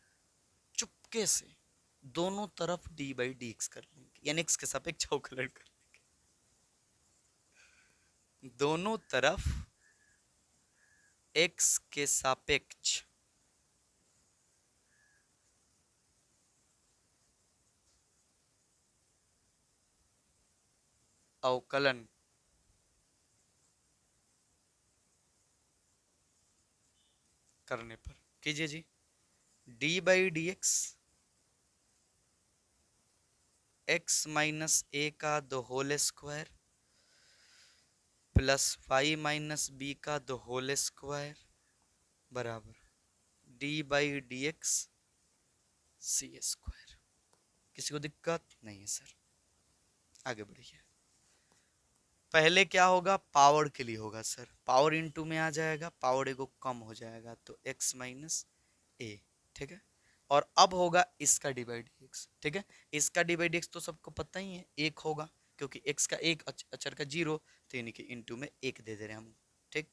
चुपके से दोनों तरफ डी बाई डी एक्स कर लेंगे, यानी एक्स के सापेक्ष अवकलन कर लेंगे, दोनों तरफ एक्स के सापेक्ष अवकलन करने पर कीजिए जी, D by D X X minus A का the whole square plus Y minus B का द होल स्क्वायर बराबर D by D X C square. किसी को दिक्कत नहीं है सर, आगे बढ़िए। पहले क्या होगा, पावर के लिए होगा सर, पावर इनटू में आ जाएगा, पावर एगो कम हो जाएगा तो x माइनस ए। ठीक है, और अब होगा इसका डिवाइड एक्स। ठीक है, इसका डिवाइड एक्स तो सबको पता ही है, एक होगा, क्योंकि x का एक अचर का जीरो, तो यानी कि इनटू में एक दे दे रहे हैं हम। ठीक,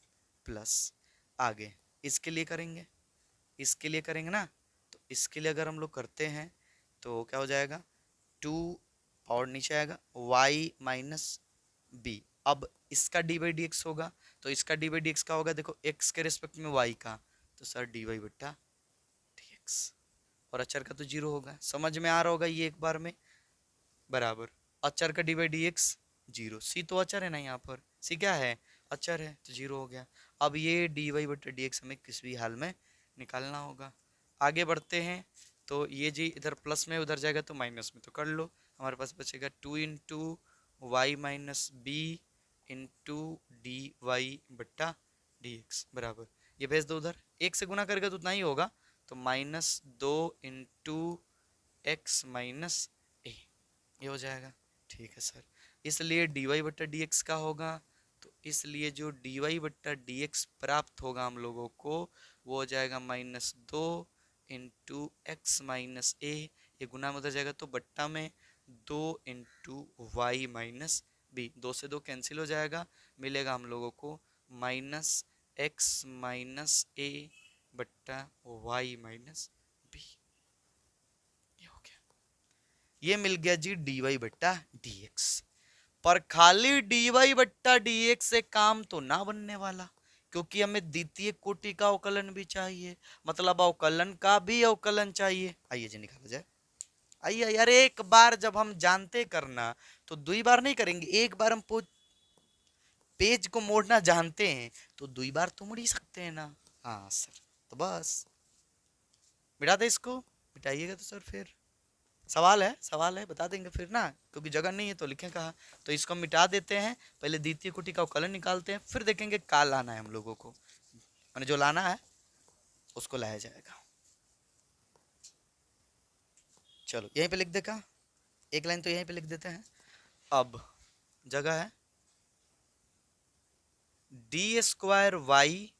प्लस आगे इसके लिए करेंगे, इसके लिए करेंगे ना, तो इसके लिए अगर हम लोग करते हैं तो क्या हो जाएगा, 2 पावर नीचे आएगा y माइनस बी। अब इसका डी बाई डी एक्स होगा, तो इसका डी बाई डी एक्स का होगा, देखो x के रिस्पेक्ट में y का, तो सर डी वाई बट्टा डी एक्स, और अचर का तो जीरो होगा, समझ में आ रहा होगा ये एक बार में, बराबर अचर का D by D X zero, C तो अचर है ना, यहाँ पर सी क्या है, अचर है, तो जीरो हो गया। अब ये डी वाई बट्टा डी एक्स हमें किसी भी हाल में निकालना होगा। आगे बढ़ते हैं, तो ये जी इधर प्लस में उधर जाएगा तो माइनस में, तो कर लो, हमारे पास बचेगा 2 into Y minus B into D Y बट्टा डी एक्स बराबर, ये भेज दो उधर, एक से गुना करेगा तो उतना ही होगा, तो -2 इंटू एक्स माइनस ए, ये हो जाएगा। ठीक है सर, इसलिए डी वाई बट्टा डी एक्स का होगा, तो इसलिए जो डी वाई बट्टा डी एक्स प्राप्त होगा हम लोगों को, वो हो जाएगा -2 इंटू एक्स माइनस ए, ये गुना में उधर जाएगा तो बट्टा में 2 इंटू वाई माइनस बी, 2 से 2 कैंसिल हो जाएगा, मिलेगा हम लोगों को -x माइनस ए बट्टा वाई माइनस बी, ये हो गया। ये मिल गया जी dy बट्टा dx। पर खाली dy बट्टा dx से काम तो ना बनने वाला, क्योंकि हमें द्वितीय कोटि का अवकलन भी चाहिए, मतलब अवकलन का भी अवकलन चाहिए। आइए जी निकाला जाए। आइए यार, एक बार जब हम जानते करना तो दुई बार नहीं करेंगे। एक बार हम पेज को मोड़ना जानते हैं तो दुई बार तो मुड़ ही सकते हैं ना। हाँ सर, तो बस मिटा दे इसको। मिटाइएगा तो सर फिर सवाल है बता देंगे फिर ना, क्योंकि जगह नहीं है तो लिखें कहा। तो इसको मिटा देते हैं, पहले द्वितीय कोटि का अवकलन निकालते हैं, फिर देखेंगे का लाना है हम लोगों को, मैंने जो लाना है उसको लाया जाएगा। चलो यहीं पे लिख दे का, एक लाइन तो यहीं पे लिख देते हैं। अब जगह है डी स्क्वायर वाई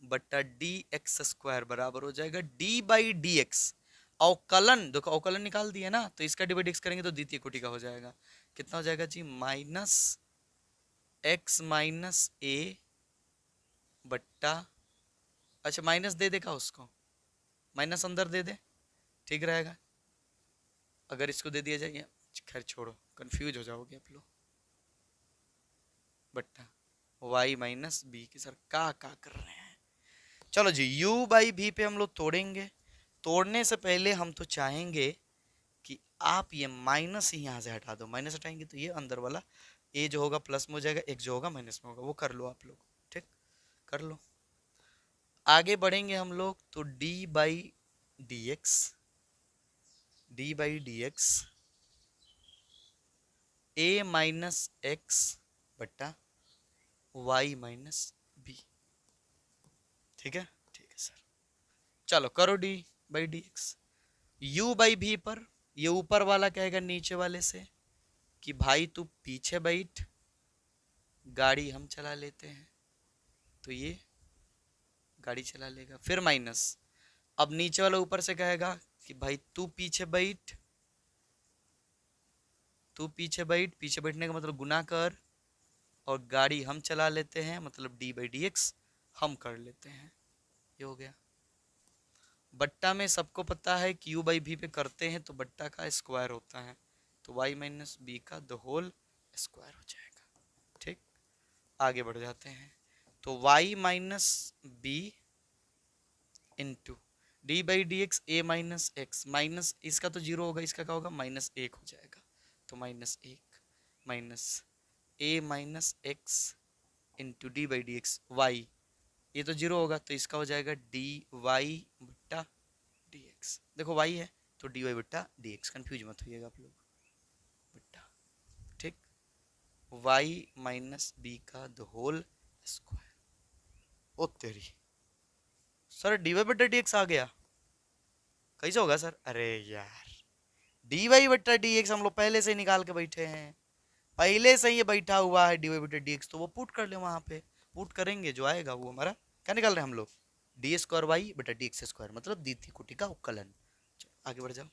बट्टा डी एक्स स्क्वायर बराबर हो जाएगा डी बाई डी एक्स। अवकलन देखो, अवकलन निकाल दिया ना, तो इसका डिवाइड एक्स करेंगे तो द्वितीय कोटि का हो जाएगा। कितना हो जाएगा जी, माइनस एक्स माइनस ए बट्टा, अच्छा माइनस दे देगा उसको, माइनस अंदर दे दे, ठीक रहेगा। अगर इसको दे दिया जाए, खैर छोड़ो, कंफ्यूज हो जाओगे आप लोग। बट्टा वाई माइनस बी की सर का कर रहे हैं। चलो जी, u बाई भी पे हम लोग तोड़ेंगे। तोड़ने से पहले हम तो चाहेंगे कि आप ये माइनस ही यहाँ से हटा दो। माइनस हटाएंगे तो ये अंदर वाला a जो होगा प्लस में हो जाएगा, एक जो होगा माइनस में होगा, वो कर लो आप लोग, ठीक कर लो। आगे बढ़ेंगे हम लोग तो d by D x a minus x बट्टा वाई माइनस बी, ठीक है सर। चलो करो d by D x. u by भी पर ये ऊपर वाला कहेगा नीचे वाले से कि भाई तू पीछे बैठ, गाड़ी हम चला लेते हैं, तो ये गाड़ी चला लेगा। फिर माइनस, अब नीचे वाला ऊपर से कहेगा कि भाई तू पीछे बैठ, तू पीछे बैठने का मतलब गुना कर, और गाड़ी हम चला लेते हैं मतलब डी बाई डी एक्स हम कर लेते हैं, ये हो गया। बट्टा में सबको पता है कि यू बाई भी पे करते हैं तो बट्टा का स्क्वायर होता है, तो वाई माइनस बी का द होल स्क्वायर हो जाएगा, ठीक। आगे बढ़ जाते हैं तो Y minus B into D by D X A minus X, minus इसका तो जीरो होगा, इसका क्या होगा माइनस एक हो जाएगा, तो माइनस एक minus A minus X into D by D X Y, ये तो जीरो होगा तो इसका हो जाएगा डी वाई बट्टा डी एक्स। देखो वाई है तो डी वाई बट्टा डी एक्स, कन्फ्यूज मत होइएगा आप लोग, बट्टा, ठीक। वाई माइनस बी का द होल स्क्वायर। ओ तेरी सर डी वाई बट्टा डी एक्स आ गया, कैसे होगा सर? अरे यार, डी वाई बट्टा डी एक्स हम लोग पहले से ही निकाल के बैठे हैं, पहले से ही ये बैठा हुआ है डी वाई बट्टा डी एक्स, तो वो पुट कर ले वहां पे, पुट करेंगे जो आएगा वो हमारा क्या निकाल रहे हैं हम लोग, डी स्क्वायर वाई बटा डी एक्स स्क्वायर, मतलब द्वितीय कोटि का अवकलन। आगे बढ़ जाओ,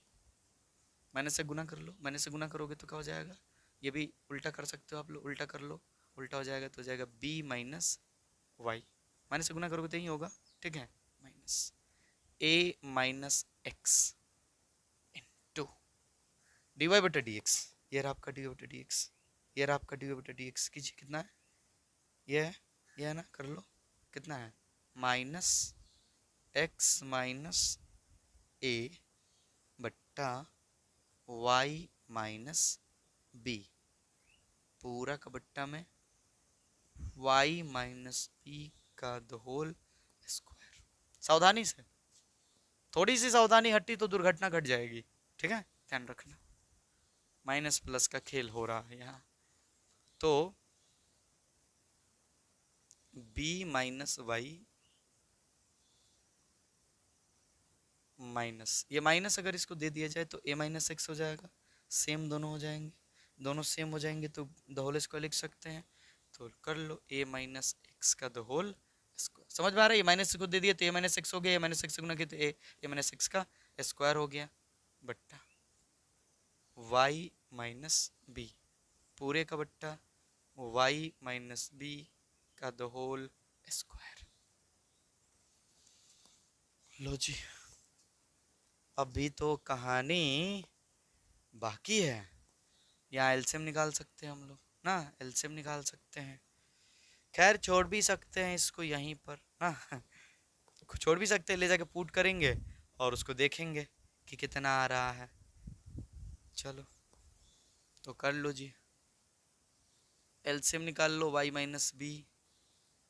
माइनस से गुना कर लो, माइनस से गुना करोगे तो क्या हो जाएगा, ये भी उल्टा कर सकते हो आप लोग, उल्टा कर लो, उल्टा हो जाएगा तो हो जाएगा बी माइनस वाई, माइनस से गुना करोगे तो यही होगा, ठीक है, minus A minus X into D Y बटा डी एक्स, ये रहा आपका डी वाई बटा डी एक्स, ये रहा आपका डी वाई बटा डी एक्स, कीजिए कितना है, ये है ना, कर लो कितना है, माइनस एक्स माइनस ए बट्टा वाई माइनस बी, पूरा का बट्टा में वाई माइनस बी का द होल स्क्वायर। सावधानी से, थोड़ी सी सावधानी हटी तो दुर्घटना घट जाएगी, ठीक है, ध्यान रखना। माइनस प्लस का खेल हो रहा है यहाँ, तो बी माइनस वाई माइनस, ये माइनस अगर इसको दे दिया जाए तो ए माइनस एक्स हो जाएगा, सेम दोनों हो जाएंगे, दोनों सेम हो जाएंगे तो द होल स्क्वायर लिख सकते हैं, तो कर लो ए माइनस एक्स का द होल स्क्वायर। समझ में आ रहा है, ये माइनस को दे दिया तो ए माइनस एक्स हो गया, ए माइनस एक्स गुना किया तो ए माइनस एक्स का स्क्वायर हो गया, बट्टा वाई माइनस बी, पूरे का बट्टा वाई माइनस बी का द होल स्क्वायर। लो जी, अभी तो कहानी बाकी है। यहाँ एलसीएम निकाल सकते हैं हम लोग ना, एलसीएम निकाल सकते हैं। खैर छोड़ भी सकते हैं इसको यहीं पर ना छोड़ भी सकते हैं, ले जाके पुट करेंगे और उसको देखेंगे कि कितना आ रहा है। चलो तो कर लो जी, एलसीएम निकाल लो, y minus B,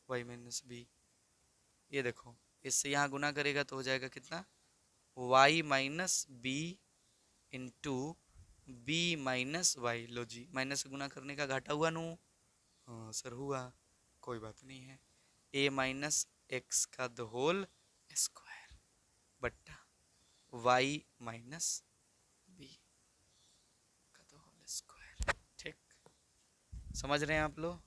Y minus B. ये देखो इससे यहाँ गुना करेगा तो हो जाएगा कितना, y minus B into B minus Y. लो जी, माइनस से गुना करने का घाटा हुआ नू। हाँ सर हुआ, कोई बात नहीं है। a माइनस एक्स का द होल स्क्वायर बट्टा y माइनस बी का द होल स्क्वायर। ठीक, समझ रहे हैं आप लोग?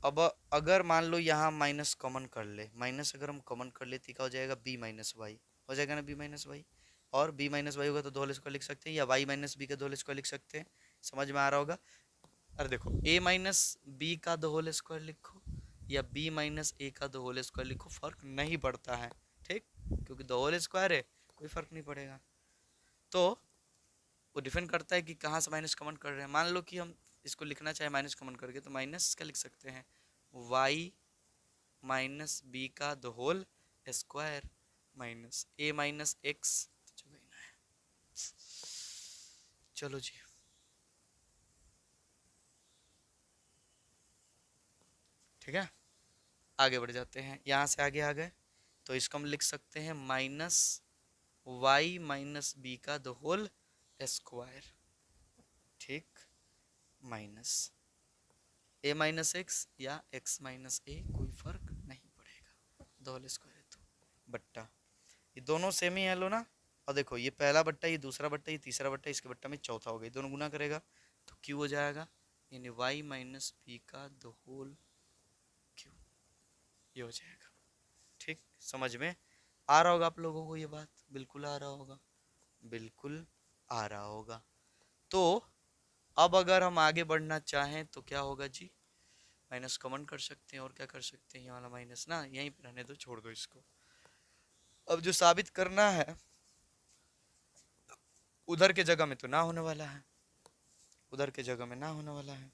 अब अगर मान लो यहाँ माइनस कॉमन कर ले, माइनस अगर हम कॉमन कर ले तो क्या हो जाएगा, b माइनस वाई हो जाएगा ना, b माइनस वाई। और b माइनस वाई होगा तो दो होल स्क्वायर लिख सकते हैं, या y माइनस बी का दो होल स्क्वायर लिख सकते हैं। समझ में आ रहा होगा? अरे देखो a माइनस बी का दो होल स्क्वायर लिखो या b माइनस ए का दो होल स्क्वायर लिखो, फर्क नहीं पड़ता है। ठीक, क्योंकि दो होल स्क्वायर है, कोई फर्क नहीं पड़ेगा। तो वो डिपेंड करता है कि कहाँ से माइनस कॉमन कर रहे हैं। मान लो कि हम इसको लिखना चाहे माइनस कॉमन करके, तो माइनस क्या लिख सकते हैं, y माइनस बी का the whole square minus a minus X. चलो जी, ठीक है आगे बढ़ जाते हैं। यहाँ से आगे आ गए तो इसको हम लिख सकते हैं माइनस y माइनस बी का द होल स्क्वायर। ठीक, माइनस a माइनस एक्स या x माइनस ए, कोई फर्क नहीं पड़ेगा, द होल स्क्वायर है तो बट्टा, ये दोनों सेम ही है लो ना। और देखो ये पहला बट्टा, ये दूसरा बट्टा, ये तीसरा बट्टा, इसके बट्टा में चौथा हो गया, दोनों गुना करेगा तो क्यू हो जाएगा, यानी y माइनस बी का द होल क्यू, ये हो जाएगा। ठीक, समझ में आ रहा होगा आप लोगों को ये बात? बिल्कुल आ रहा होगा, बिल्कुल आ रहा होगा। तो अब अगर हम आगे बढ़ना चाहें तो क्या होगा जी, माइनस कॉमन कर सकते हैं और क्या कर सकते हैं, ये वाला माइनस ना यहीं पर रहने दो, छोड़ दो इसको। अब जो साबित करना है उधर के जगह में तो ना होने वाला है, उधर के जगह में ना होने वाला है।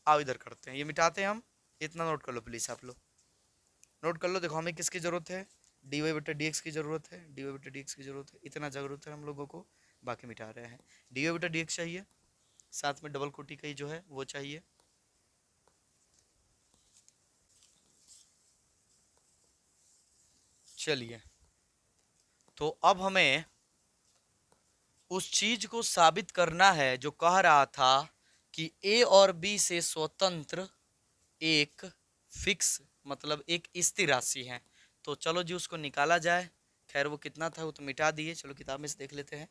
आओ इधर करते हैं, ये मिटाते हैं हम। इतना नोट कर लो प्लीज आप लोग, नोट कर लो। देखो हमें किसकी जरूरत है, डी वाई बटा डी एक्स की जरूरत है, डी वाई बटा डी एक्स की जरूरत है, इतना जरूरत है हम लोगों को। बाकी मिटा रहे हैं, डी वाई बटा डी एक्स चाहिए, साथ में डबल कोटी का ही जो है वो चाहिए। चलिए, तो अब हमें उस चीज को साबित करना है जो कह रहा था कि ए और बी से स्वतंत्र एक फिक्स मतलब एक स्थिर राशि है। तो चलो जी उसको निकाला जाए। खैर वो कितना था वो तो मिटा दिए, चलो किताब में से देख लेते हैं।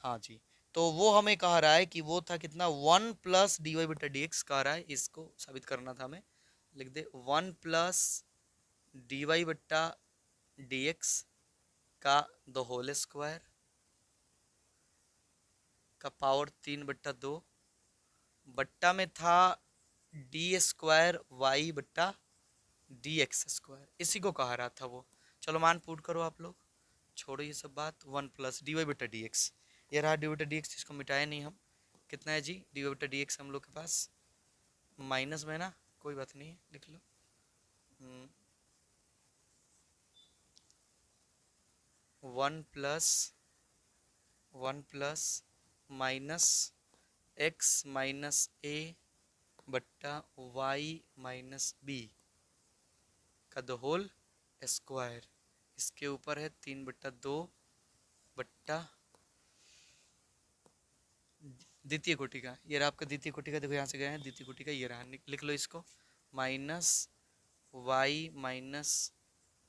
हाँ जी, तो वो हमें कह रहा है कि वो था कितना, वन प्लस डी वाई बटा डी एक्स कह रहा है, इसको साबित करना था हमें। लिख दे वन प्लस डी वाई बट्टा डी एक्स का द होल स्क्वायर का पावर 3/2, बट्टा में था डी स्क्वायर वाई बट्टा डी एक्स स्क्वायर, इसी को कहा रहा था वो। चलो मान पुट करो आप लोग, छोड़ो ये सब बात। वन प्लस डी वाई बटा डी एक्स, ये रहा डी बटा डी एक्स, इसको मिटाया नहीं हम। कितना है जी डी वाई बटा डी एक्स हम लोग के पास, माइनस में ना, कोई बात नहीं है लिख लो। One plus minus X minus A बट्टा वाई माइनस बी का द होल स्क्वायर, इसके ऊपर है 3/2 बट्टा द्वितीय कोटि का, ये रहा आपका द्वितीय कोटि का। देखो यहाँ से गए हैं द्वितीय कोटि का, ये रहा, लिख लो इसको, माइनस वाई माइनस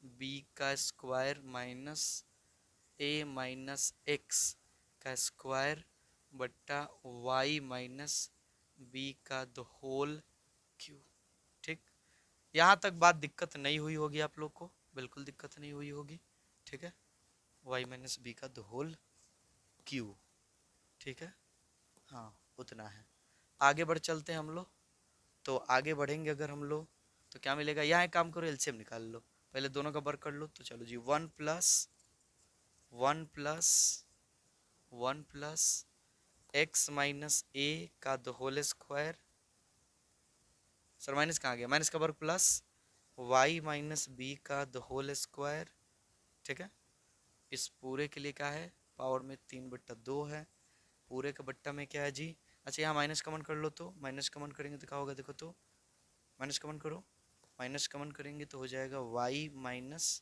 बी का square minus A minus X का स्क्वायर बट्टा वाई माइनस बी का द होल क्यू। ठीक, यहाँ तक बात दिक्कत नहीं हुई होगी आप लोग को, बिल्कुल दिक्कत नहीं हुई होगी। ठीक है, वाई माइनस बी का द होल क्यू। ठीक है, हाँ उतना है। आगे बढ़ चलते हैं हम लोग। तो आगे बढ़ेंगे अगर हम लोग तो क्या मिलेगा, यहाँ एक काम करो एलसीएम निकाल लो, पहले दोनों का वर्क कर लो। तो चलो जी one plus one plus X minus A का the whole square, sir minus कहाँ गया, माइनस का वर्ग प्लस वाई माइनस बी का द होल स्क्वायर, ठीक है। इस पूरे के लिए क्या है, पावर में 3/2 है, पूरे का बट्टा में क्या है जी, अच्छा यहाँ माइनस कमन कर लो, तो माइनस कमन करेंगे तो क्या होगा, देखो तो माइनस कमन करो, माइनस कमन करेंगे तो हो जाएगा वाई माइनस,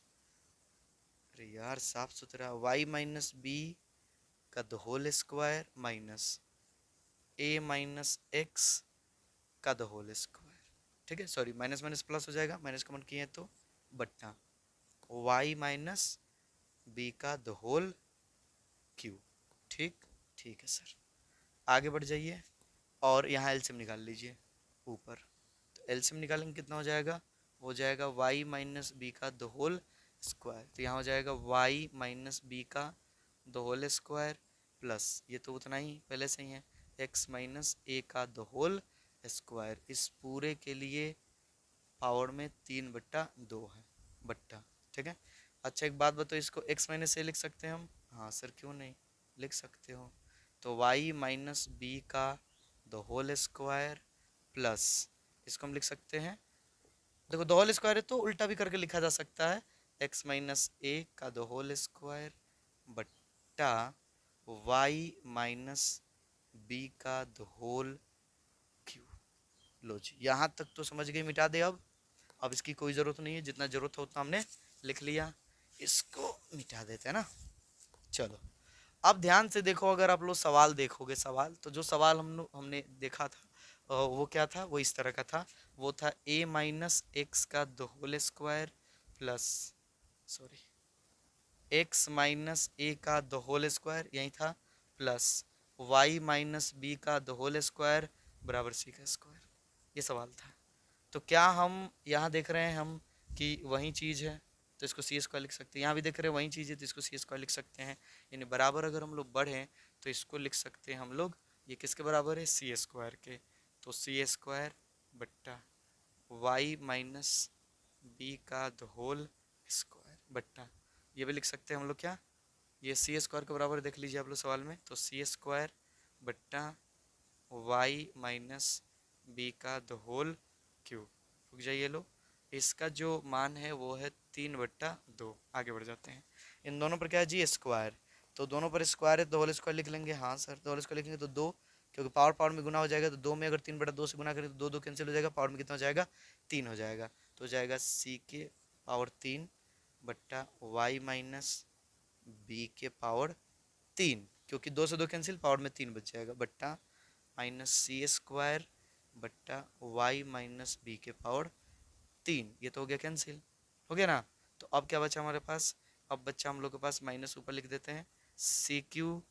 अरे यार साफ सुथरा, वाई माइनस बी का the whole square minus A minus X का द होल स्क्वायर, ठीक है। सॉरी माइनस माइनस प्लस हो जाएगा, माइनस कमन किए तो बट्टा वाई माइनस बी का द होल क्यूब, ठीक, ठीक है सर। आगे बढ़ जाइए और यहाँ एलसीएम निकाल लीजिए ऊपर, तो एलसीएम निकालेंगे कितना हो जाएगा, हो जाएगा वाई माइनस बी का द होल स्क्वायर, तो यहाँ हो जाएगा वाई माइनस बी का द होल स्क्वायर प्लस ये तो उतना ही पहले से ही है, एक्स माइनस ए का द होल स्क्वायर, इस पूरे के लिए पावर में 3/2 है बट्टा, ठीक है। अच्छा एक बात बताओ, इसको x माइनस ए लिख सकते हैं हम, हाँ सर क्यों नहीं, लिख सकते हो, तो y माइनस बी का द होल स्क्वायर प्लस इसको हम लिख सकते हैं, देखो द होल स्क्वायर है तो उल्टा भी करके लिखा जा सकता है, x माइनस ए का द होल स्क्वायर बट्टा y माइनस बी का द होल क्यूब। लो जी यहाँ तक तो समझ गए, मिटा दे अब इसकी कोई ज़रूरत नहीं है, जितना ज़रूरत हो उतना हमने लिख लिया, इसको मिटा देते हैं ना। चलो अब ध्यान से देखो, अगर आप लोग सवाल देखोगे, सवाल तो जो सवाल हमने देखा था वो क्या था, वो इस तरह का था, वो था a माइनस एक्स का the whole square plus, sorry x minus A का द होल स्क्वायर यही था, प्लस y माइनस बी का द होल स्क्वायर बराबर c का स्क्वायर, ये सवाल था। तो क्या हम यहाँ देख रहे हैं हम कि वही चीज़ है तो इसको सी स्क्वायर लिख सकते हैं, यहाँ भी देख रहे हैं वही चीज़ है तो इसको सी स्क्वायर लिख सकते हैं, यानी बराबर अगर हम लोग बढ़ें तो इसको लिख सकते हैं हम लोग, ये किसके बराबर है, सी स्क्वायर के, तो सी स्क्वायर बट्टा वाई माइनस बी का द होल स्क्वायर बट्टा, ये भी लिख सकते हैं हम लोग क्या, ये सी स्क्वायर के बराबर देख लीजिए आप लोग सवाल में, तो सी स्क्वायर बट्टा वाई माइनस बी का द होल क्यूब, रुक जाइए लो, इसका जो मान है वो है 3/2। आगे बढ़ जाते हैं, इन दोनों पर क्या है जी स्क्वायर, तो दोनों पर स्क्वायर है तो होल स्क्वायर लिख लेंगे, हाँ सर तो होल स्क्वायर लिखेंगे तो 2, क्योंकि पावर पावर में गुना हो जाएगा, तो 2 में अगर 3/2 से गुना करें तो 2 2 कैंसिल हो जाएगा, पावर में कितना हो जाएगा 3 हो जाएगा, तो हो जाएगा सी के पावर 3 बट्टा वाई माइनस बी के पावर 3, क्योंकि 2 से 2 कैंसिल, पावर में 3 बच जाएगा, बट्टा माइनस सी स्क्वायर बट्टा वाई माइनस बी के पावर 3, ये तो हो गया कैंसिल, हो गया ना। तो अब क्या बचा हमारे पास, अब बच्चा हम लोग के पास माइनस ऊपर लिख देते हैं, सी क्यू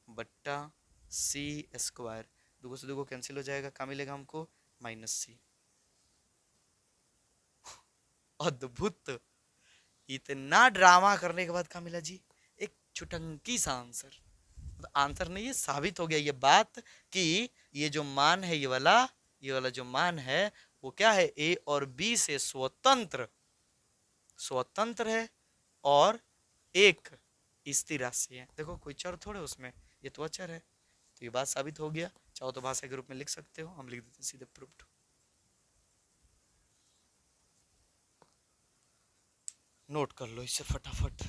बट्टा सी स्क्वायर, 2 से 2 कैंसिल हो जाएगा, क्या मिलेगा हमको माइनस सी। अद्भुत, इतना ड्रामा करने के बाद क्या मिला जी, एक छुटंकी सा आंसर, तो आंसर नहीं ये साबित हो गया ये बात कि ये जो मान है ये वाला जो मान है वो क्या है, ए और बी से स्वतंत्र स्वतंत्र है और एक स्थिर राशि है, देखो कोई चर थोड़े उसमें, ये तो अचर है, तो ये बात साबित हो गया, चाहो तो भाषा के रूप में लिख सकते हो, हम लिख देते हैं सीधे प्रूव्ड। नोट कर लो इसे फटाफट।